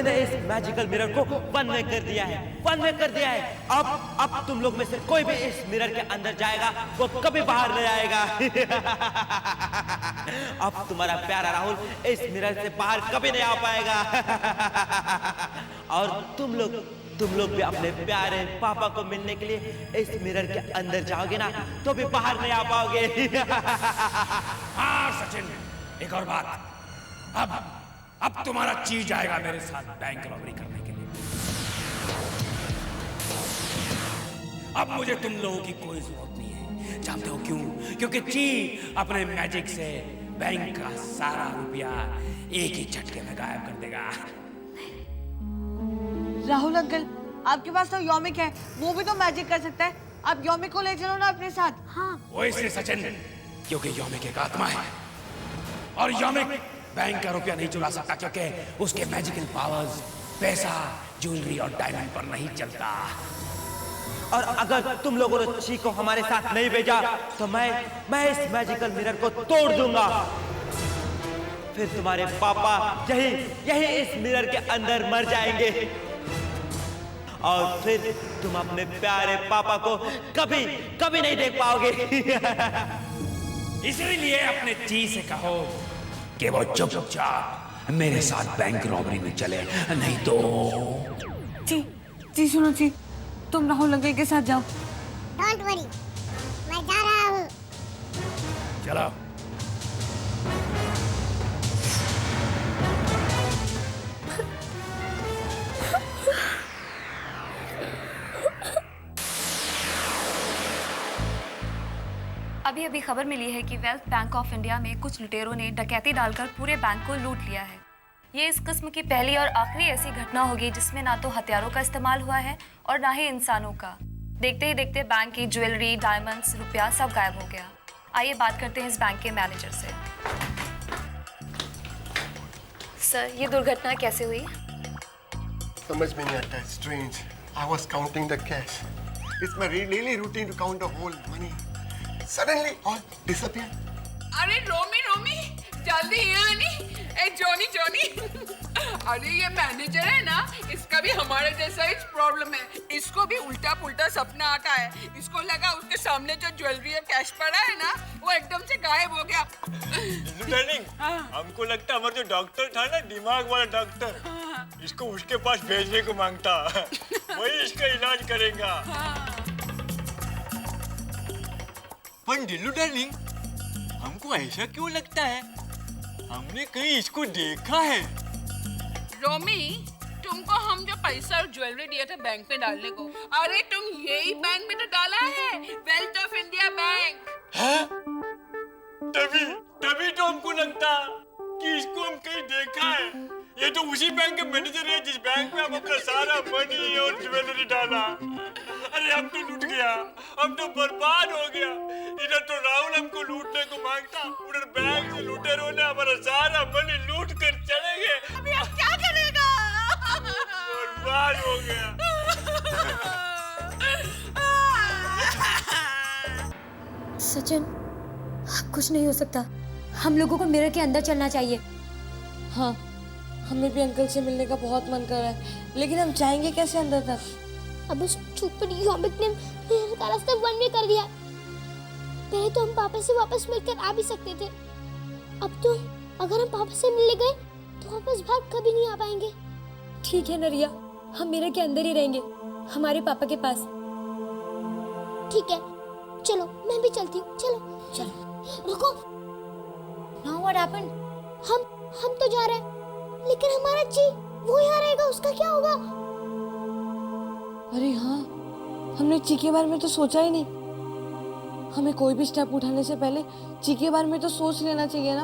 मैंने इस magical mirror को बंद में कर दिया है, बंद में कर दिया है। अब तुम लोग में से कोई भी इस मिरर के अंदर जाएगा वो कभी बाहर नहीं आएगा। अब तुम्हारा प्यारा राहुल इस मिरर से बाहर कभी नहीं आ पाएगा। और तुम लोग भी अपने प्यारे पापा को मिलने के लिए इस मिरर के अंदर जाओगे ना तो भी बाहर नहीं आ पाओगे। हाँ सचिन, एक और बात, अब तुम्हारा चीज आएगा मेरे साथ बैंक रॉबरी करने के लिए। अब मुझे तुम लोगों की कोई जरूरत नहीं है। जानते हो क्यों? क्योंकि ची अपने मैजिक से बैंक का सारा रुपया एक ही झटके में गायब कर देगा। राहुल अंकल, आपके पास तो यौमिक है, वो भी तो मैजिक कर सकता है। आप यौमिक को ले चलो ना अपने साथ। हाँ वो इसलिए सचिन, क्योंकि यौमिक एक आत्मा है और यौमिक बैंक का रुपया नहीं चुरा सकता, क्योंकि उसके मैजिकल पावर्स पैसा, ज्वेलरी और डायमंड पर नहीं चलता। और अगर तुम लोगों ने ची को हमारे साथ नहीं भेजा तो मैं इस मैजिकल मिरर को तोड़ दूंगा। फिर तुम्हारे पापा यही इस मिरर के अंदर मर जाएंगे और फिर तुम अपने प्यारे पापा को कभी नहीं देख पाओगे। इसीलिए अपने ची से कहो कि वो चुपचाप मेरे साथ बैंक रॉबरी में चले, नहीं तो। जी सुनो जी, तुम राहुल अंकल के साथ जाओ। डोंट वरी, मैं जा रहा हूँ। चलो। अभी खबर मिली है कि वेल्थ बैंक ऑफ इंडिया में कुछ लुटेरों ने डकैती डालकर पूरे बैंक को लूट लिया है। ये इस किस्म की पहली और आखिरी ऐसी घटना होगी जिसमें ना तो हथियारों का इस्तेमाल हुआ है और ना ही इंसानों का। देखते ही देखते बैंक की ज्वेलरी, डायमंड्स, रुपया सब गायब हो गया। आइए बात करते हैं इस बैंक के मैनेजर से। सर, ये दुर्घटना कैसे हुई? समझ में नहीं आता है। Strange. I was counting the cash. It's my daily routine to count the whole money. Suddenly all disappeared. अरे रोमी जल्दी यहाँ नहीं। ए जॉनी अरे ये मैनेजर है ना, इसका भी हमारे जैसा ही प्रॉब्लम है। इसको भी उल्टा पुल्टा सपना आता है। इसको लगा उसके सामने जो ज्वेलरी और कैश पड़ा है ना वो एकदम से गायब हो गया। डार्लिंग, हमको लगता है हमारा जो डॉक्टर था ना, दिमाग वाला डॉक्टर, इसको उसके पास भेजने को मांगता। वही इसका इलाज करेगा। पर ढिल्लू डार्लिंग, हमको ऐसा क्यों लगता है हमने कहीं इसको देखा है? रोमी, तुमको हम जो पैसा और ज्वेलरी दिया था बैंक में डालने को, अरे तुम यही बैंक में तो डाला है, वेल्थ ऑफ इंडिया बैंक। हाँ? तभी तो हमको लगता कि इसको हम कहीं देखा है। ये तो उसी बैंक के मैनेजर है जिस बैंक में हम अपना सारा मनी और ज्वेलरी डाला। अरे हम तो लूट गया, हम तो बर्बाद हो गया। इधर तो राहुल हमको लूटने को मांगता, उधर बैंक से लुटेरों ने हमारा सारा मनी लूट कर चले गए। अभी अब क्या करेगा? बर्बाद हो गया। सचिन, कुछ नहीं हो सकता। हम लोगों को मिरर के अंदर चलना चाहिए। हाँ, हमें भी अंकल से मिलने का बहुत मन कर रहा है, लेकिन हम जाएंगे कैसे अंदर तक? अब उस चुपड़ी यौमिक ने मिरर का रास्ता वन वे कर दिया। पहले तो हम पापा से वापस मिलकर आ भी सकते थे। अब तो अगर हम पापा से मिलने गए तो वापस बाहर कभी नहीं आ पाएंगे। ठीक है नरिया, हम मिरर के अंदर ही रहेंगे, हमारे पापा के पास। ठीक है, चलो मैं भी चलती हूँ। चलो। रुको। Now what happened? हम तो जा रहे हैं, लेकिन हमारा ची वो यहाँ रहेगा, उसका क्या होगा? अरे हाँ, हमने ची के बारे में तो सोचा ही नहीं। हमें कोई भी स्टेप उठाने से पहले ची के बारे में तो सोच लेना चाहिए ना।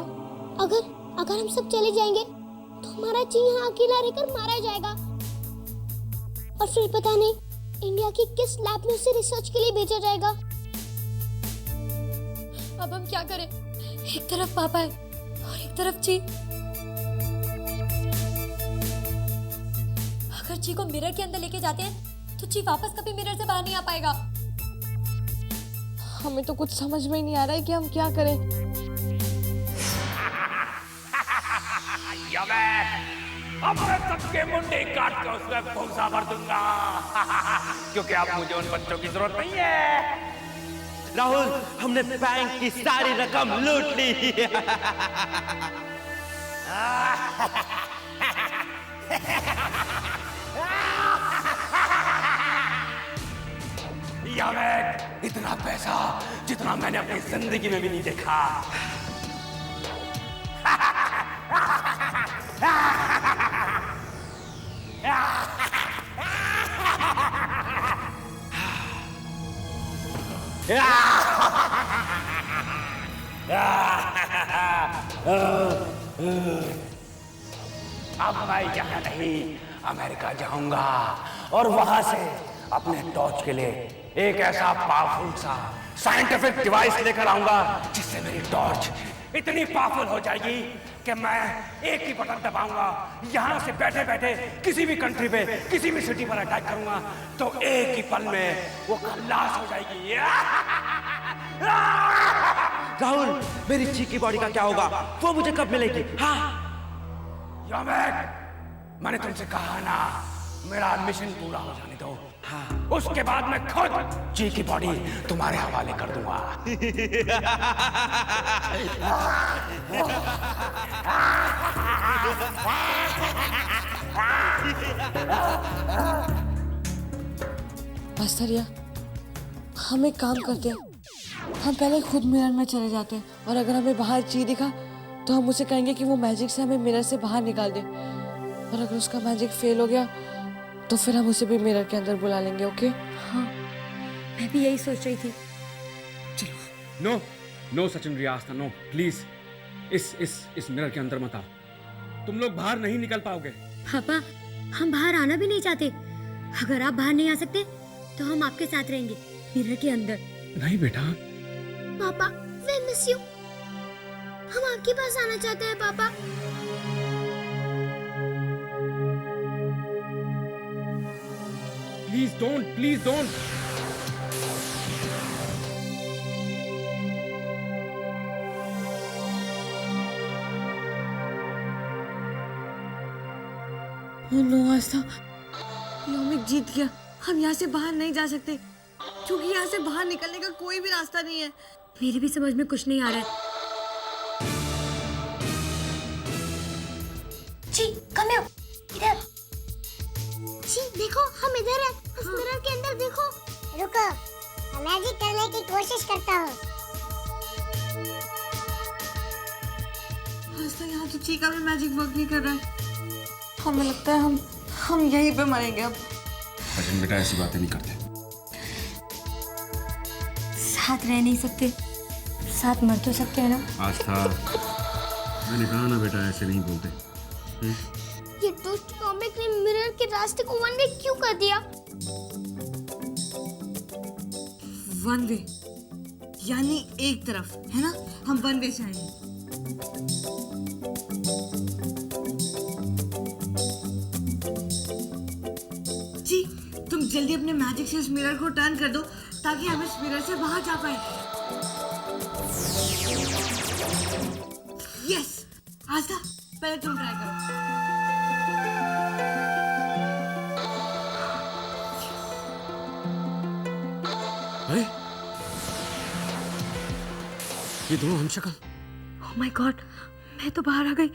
अगर हम सब चले जाएंगे तो हमारा ची यहाँ अकेला रहकर मारा जाएगा, और फिर पता नहीं इंडिया की किस लैब में उसे रिसर्च के लिए भेजा जाएगा। अब हम क्या करें? एक तरफ पापा है और एक तरफ ची। अगर ची को मिरर के अंदर लेके जाते हैं तो ची वापस कभी मिरर से बाहर नहीं आ पाएगा। हमें तो कुछ समझ में ही नहीं आ रहा है कि हम क्या करें। अब मैं सबके मुंडे काट कर उसमें भूसा भर दूंगा क्योंकि अब मुझे उन बच्चों की जरूरत नहीं है। राहुल, हमने बैंक की सारी रकम लूट ली। यावेद, इतना पैसा जितना मैंने अपनी जिंदगी में भी नहीं देखा। अब मैं यहाँ नहीं अमेरिका जाऊंगा और वहां से अपने टॉर्च के लिए एक ऐसा पावरफुल सा साइंटिफिक डिवाइस लेकर आऊंगा जिससे मेरी टॉर्च इतनी पावरफुल हो जाएगी कि मैं एक ही बटन दबाऊंगा, यहाँ से बैठे बैठे किसी भी कंट्री पे किसी भी सिटी पर अटैक करूंगा तो एक ही पल में वो खल्लास हो जाएगी। राहुल, मेरी चीकी बॉडी का क्या होगा? वो मुझे कब मिलेगी? हाँ यामेक, मैंने तुमसे कहा ना मेरा मिशन पूरा हो जाने दो। हाँ, उसके बाद मैं खुद ची की बॉडी तुम्हारे हवाले कर दूंगा। आश्चर्य, हम एक काम करते हैं, हम पहले खुद मिरर में चले जाते हैं और अगर हमें बाहर ची दिखा तो हम उसे कहेंगे कि वो मैजिक से हमें मिरर से बाहर निकाल दे, और अगर उसका मैजिक फेल हो गया तो फिर हम उसे भी मिरर के अंदर बुला लेंगे। ओके? हाँ, मैं भी यही सोच रही थी। नो नो सचिन, रियास्ता, नो प्लीज, इस मिरर के अंदर मत आओ, तुम लोग बाहर नहीं निकल पाओगे। पापा, हम बाहर आना भी नहीं चाहते। अगर आप बाहर नहीं आ सकते तो हम आपके साथ रहेंगे मिरर के अंदर। नहीं बेटा। पापा, वी मिस यू। हम आपके पास आना चाहते हैं पापा। Please don't. नो आस्था, यामिक जीत गया। हम यहाँ से बाहर नहीं जा सकते क्योंकि यहाँ से बाहर निकलने का कोई भी रास्ता नहीं है। मेरे भी समझ में कुछ नहीं आ रहा है। जी, कम हियर, इधर। जी, देखो, हम इधर हैं। उस मिरर के अंदर देखो। रुको, मैं मैजिक करने की कोशिश करता हूँ। आस्था, यहाँ तो चीका में मैजिक वर्क नहीं कर रहा है। हमें लगता है हम यहीं पे मरेंगे अब। सचिन बेटा, ऐसी बातें नहीं करते। साथ रह नहीं सकते, साथ मर तो सकते हैं ना। आस्था, मैंने कहा ना बेटा, ऐसे नहीं बोलते। ये दुष्ट कॉमिक ने मिरर के रास्ते को वन वे क्यों कर दिया? वन वे यानी एक तरफ, है ना? हम वन वे से आएंगे। जी, तुम जल्दी अपने मैजिक से इस मिरर को टर्न कर दो ताकि हम इस मिरर से बाहर जा पाए। यस, आस्था, पहले तुम ट्राई करो। अरे, ये दोनों हम शक्ल। ओह माय गॉड, मैं तो बाहर आ गई।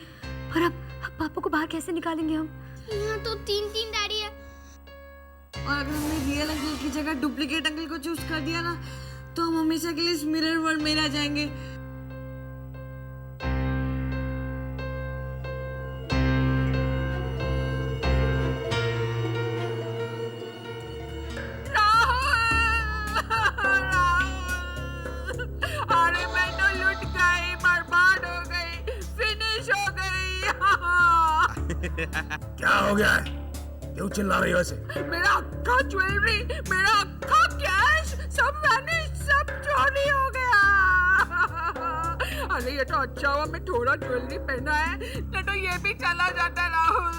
पर अब पापा को बाहर कैसे निकालेंगे हम? यहाँ तो 3 डैडी है। और अगर हमने रियल अंकल की जगह डुप्लीकेट अंकल को चूज कर दिया ना तो हम हमेशा के लिए इस मिरर वर्ल्ड में रह जाएंगे। अरे मैं तो लुट गई, बर्बाद हो गई, फिनिश हो गई। क्या हो गया है? क्यों चिल्ला रही हो ऐसे? मेरा अक्का ज्वेलरी, मेरा अक्का कैश सब वैनिश, सब चोरी हो गया। अरे ये तो अच्छा हुआ मैं थोड़ा ज्वेलरी पहना है, नहीं तो ये भी चला जाता राहुल।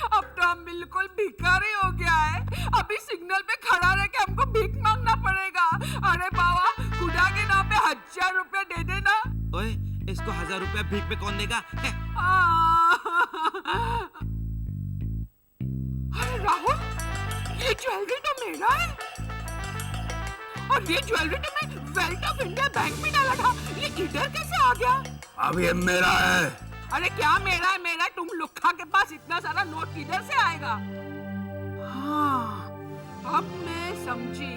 अब तो हम बिल्कुल भिखारी हो गया है। अभी सिग्नल पे खड़ा रह के हमको भीख मांगना पड़ेगा। अरे बाबा, खुदा के नाम पे 1000 रुपया दे देना। ओए, इसको 1000 रुपया भीख पे कौन देगा? आ, अरे राहुल, ये ज्वेलरी तो मेरा है और ये ज्वेलरी तो मैं वेल्थ ऑफ इंडिया बैंक में डाला था, ये इधर कैसे आ गया? अब ये मेरा है। अरे क्या मेरा है? मेरा है। तुम लुक्खा के पास इतना सारा नोट किधर से आएगा? हाँ, अब मैं समझी।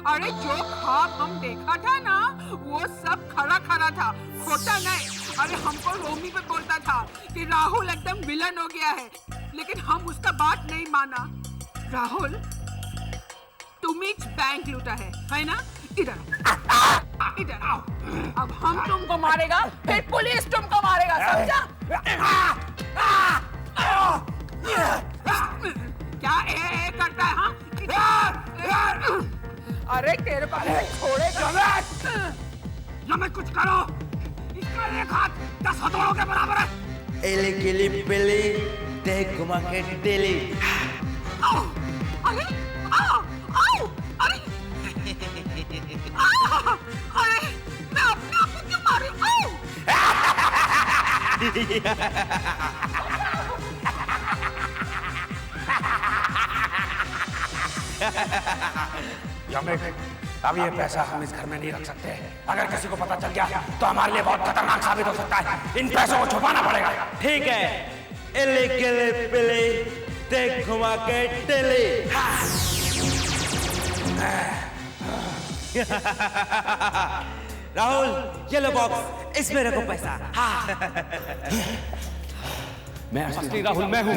अरे जो ख्वाब हम देखा था ना, वो सब खरा खरा था, खोटा नहीं। अरे हमको रोमी पे बोलता था कि राहुल एकदम विलन हो गया है, लेकिन हम उसका बात नहीं माना। राहुल, तुम ही बैंक लूटा है ना? इधर इधर आओ। अब हम तुमको मारेगा, फिर पुलिस तुमको मारेगा, समझा? क्या ए करता है? हाँ, अरे तेरे को छोड़ेगा या मैं कुछ करो। इसका एक हाथ 10 हथौड़ों के बराबर है। एले केले पेले देख घुमा के डेली। आओ, अरे आओ, आओ, अरे अरे मैं अपने आप को क्यों मारूं? अब ये पैसा हम इस घर में नहीं रख सकते। अगर किसी को पता चल गया तो हमारे लिए बहुत खतरनाक साबित हो सकता है। इन पैसों को छुपाना पड़ेगा। ठीक है, एले केले पेले देख घुमा के डेली। राहुल, ये लो बॉक्स, इसमें रखो पैसा। मैं असली राहुल, मैं हूँ।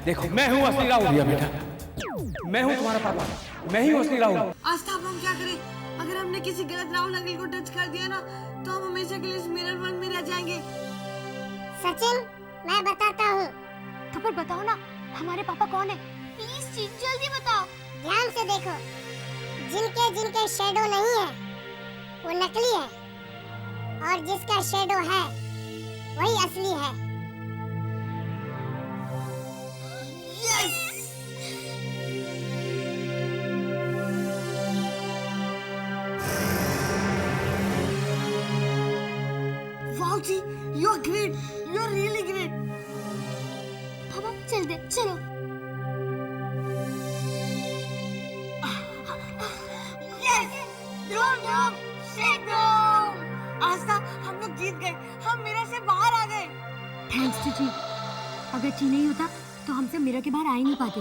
देखो, मैं हूँ असली राहुल। बेटा, मैं हूँ तुम्हारा पापा, मैं ही हूँ असली राहुल। आस्था, अब हम क्या करें? अगर हमने किसी गलत राहुल अंकल को टच कर दिया ना, तो हम हमेशा के लिए इस मिरर वर्ल्ड में रह जाएंगे। सचिन, मैं बताता हूँ। तो फिर बताओ ना, हमारे पापा कौन है? प्लीज चीज जल्दी बताओ। ध्यान से देखो, जिनके शेडो नहीं है वो नकली है, और जिसका शेडो है वही असली है। यस! वाओ जी, you are great, you are really great. पापा चल दे, चलो। आस्था, हम लोग जीत गए, हम मिरर से बाहर आ गए। थैंक्स टू ची। अगर ची नहीं होता तो हमसे मिरर के बाहर आ ही नहीं पाते।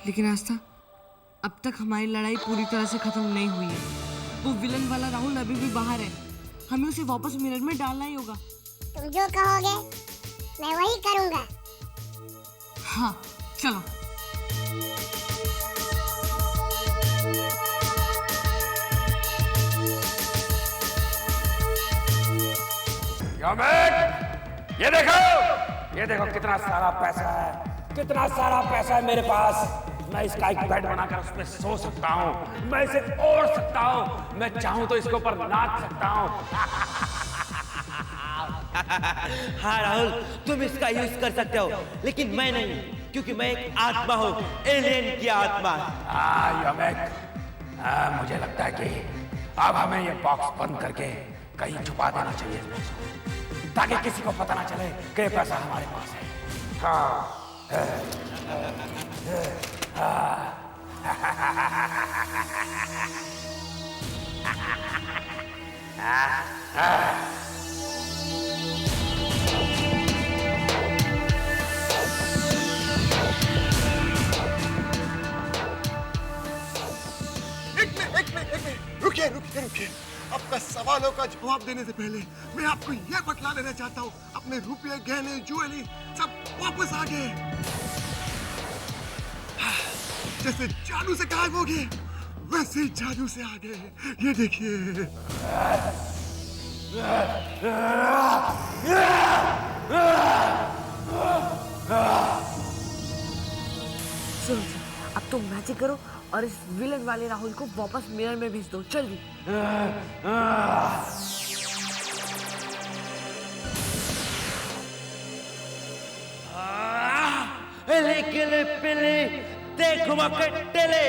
लेकिन आस्था, अब तक हमारी लड़ाई पूरी तरह से खत्म नहीं हुई है। वो विलन वाला राहुल अभी भी बाहर है, हमें उसे वापस मिरर में डालना ही होगा। तुम जो कहोगे मैं वही करूँगा। हाँ, चलो। ये देखो कितना सारा पैसा है, कितना सारा पैसा है मेरे पास। मैं इसका एक बेड बनाकर उसमें सो सकता हूँ, मैं इसे ओढ़ सकता हूँ, मैं चाहूँ तो इसके ऊपर नाच सकता हूँ। हाँ राहुल, तुम इसका यूज कर सकते हो, लेकिन मैं नहीं, क्योंकि मैं एक आत्मा हूँ, एलियन की आत्मा। मुझे लगता है कि अब हमें ये बॉक्स बंद करके कहीं छुपा देना चाहिए इस बॉक्स को, ताकि किसी को पता ना चले कि ये पैसा हमारे पास है। रुकिए। आपका सवालों का जवाब देने से पहले मैं आपको यह बतला देना चाहता हूँ, अपने रुपये, गहने, ज्वेलरी सब वापस आ गए। जैसे जादू से गायब हो गए, वैसे ही जादू से आ गए। ये देखिए। सुनो, अब तुम मैजिक करो और इस विलन वाले राहुल को वापस मिरर में भेज दो, जल्दी। एले केले पेले देख घुमा के टेले।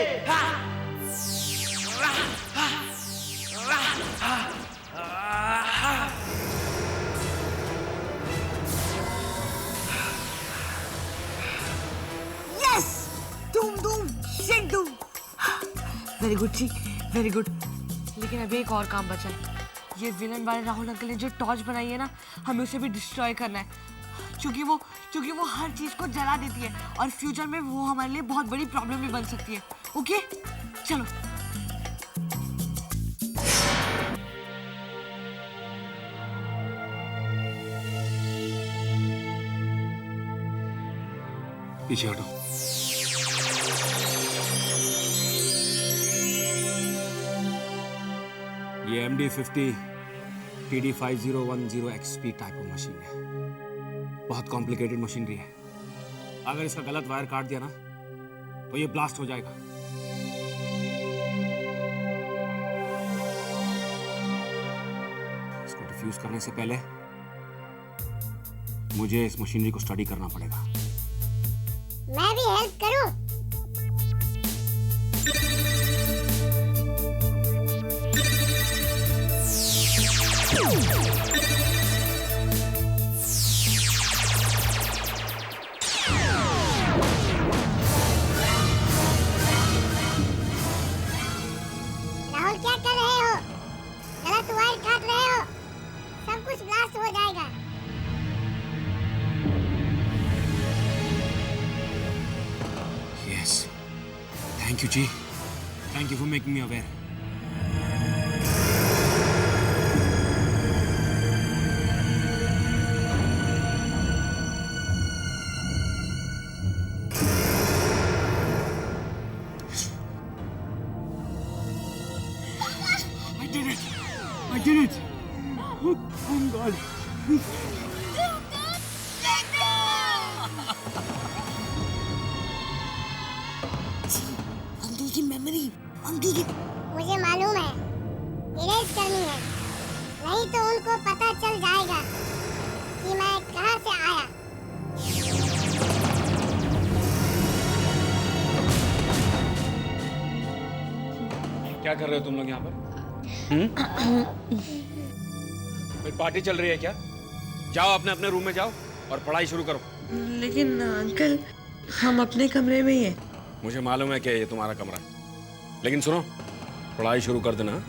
वेरी गुड ची, वेरी गुड। लेकिन अभी एक और काम बचा है। ये विलन वाले राहुल अंकल ने जो टॉर्च बनाई है ना, हमें उसे भी डिस्ट्रॉय करना है, क्योंकि वो हर चीज को जला देती है और फ्यूचर में वो हमारे लिए बहुत बड़ी प्रॉब्लम भी बन सकती है। ओके चलो। पीछे हटो। ये MD50 TD5010 XP type of machine है। बहुत कॉम्प्लिकेटेड मशीनरी है। अगर इसका गलत वायर काट दिया ना तो ये ब्लास्ट हो जाएगा। इसको डिफ्यूज करने से पहले मुझे इस मशीनरी को स्टडी करना पड़ेगा। मैं भी हेल्प करूं? राहुल क्या कर रहे हो? गलत वायर काट रहे हो, सब कुछ ब्लास्ट हो जाएगा। Yes. Thank you, G. Thank you for making me aware. I did it! I did it! Oh, thank God! Uncle की मेमोरी, अंकल की। मुझे मालूम है, इरेज करनी है, नहीं तो उनको पता चल जाएगा कि मैं कहाँ से आया। क्या कर रहे हो तुम लोग यहाँ पर? कोई पार्टी चल रही है क्या? जाओ अपने अपने रूम में जाओ और पढ़ाई शुरू करो। लेकिन अंकल, हम अपने कमरे में ही हैं। मुझे मालूम है कि ये तुम्हारा कमरा है, लेकिन सुनो, पढ़ाई शुरू कर देना।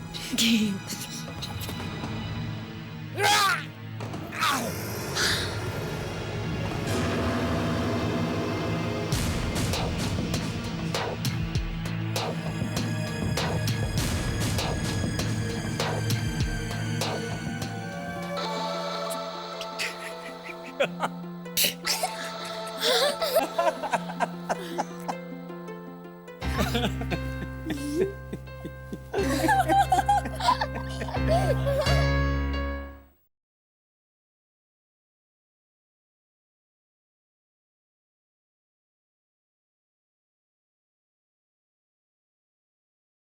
Ha ha ha.